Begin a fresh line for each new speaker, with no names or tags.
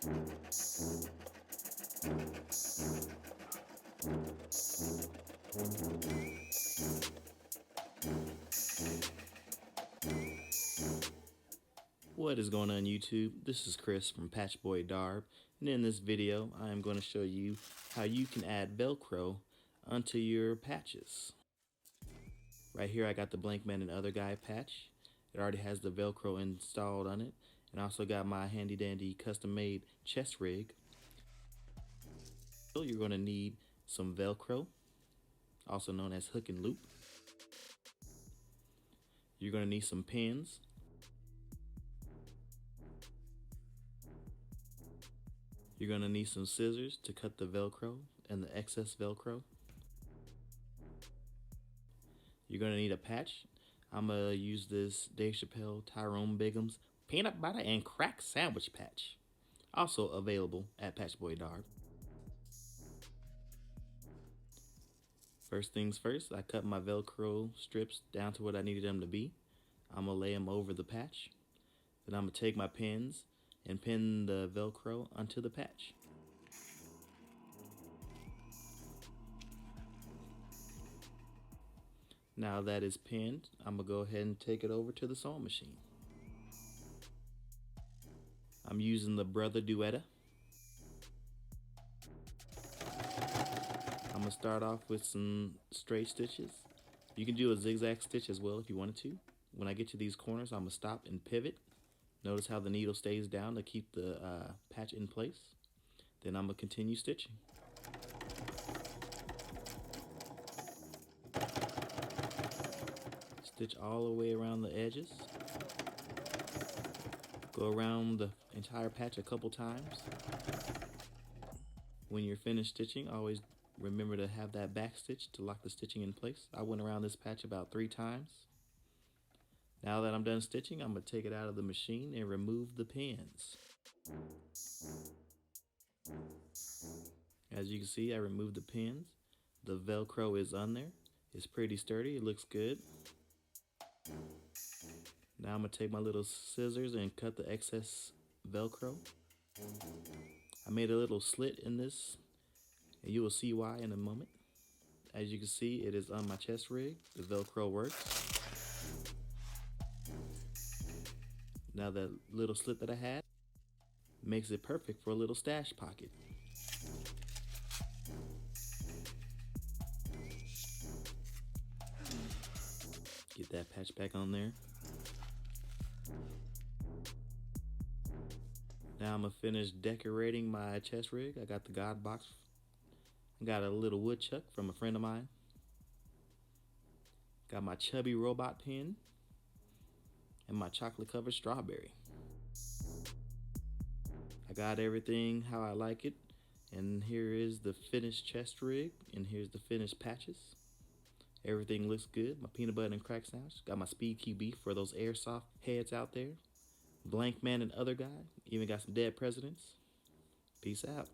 What is going on YouTube? This is Chris from Patchboy Darb, and in this video I am going to show you how you can add Velcro onto your patches. Right here I got the Blank Man and Other Guy patch. It already has the Velcro installed on it, and I also got my handy dandy custom made chest rig. So you're going to need some Velcro, also known as hook and loop. You're going to need some pins. You're going to need some scissors to cut the Velcro and the excess Velcro. You're going to need a patch. I'm going to use this Dave Chappelle Tyrone Biggums peanut butter and crack sandwich patch. Also available at Patchboy Darb. First things first, I cut my Velcro strips down to what I needed them to be. I'm going to lay them over the patch. Then I'm going to take my pins and pin the Velcro onto the patch. Now that is pinned, I'm going to go ahead and take it over to the sewing machine. I'm using the Brother Duetta. I'm going to start off with some straight stitches. You can do a zigzag stitch as well if you wanted to. When I get to these corners, I'm going to stop and pivot. Notice how the needle stays down to keep the patch in place. Then I'm going to continue stitching. Stitch all the way around the edges. Go around the entire patch a couple times. When you're finished stitching, always remember to have that back stitch to lock the stitching in place. I went around this patch about 3 times. Now that I'm done stitching, I'm going to take it out of the machine and remove the pins. As you can see, I removed the pins. The Velcro is on there. It's pretty sturdy. It looks good. Now I'm going to take my little scissors and cut the excess Velcro. I made a little slit in this, and you will see why in a moment. As you can see, it is on my chest rig. The Velcro works. Now that little slit that I had makes it perfect for a little stash pocket. Get that patch back on there. Now I'm gonna finish decorating my chest rig. I got the God box. I got a little woodchuck from a friend of mine. Got my chubby robot pin and my chocolate covered strawberry. I got everything how I like it, and here is the finished chest rig, and here's the finished patches. Everything looks good. My peanut butter and crack sandwich. Got my Speed QB for those airsoft heads out there. Blank Man and Other Guy. Even got some dead presidents. Peace out.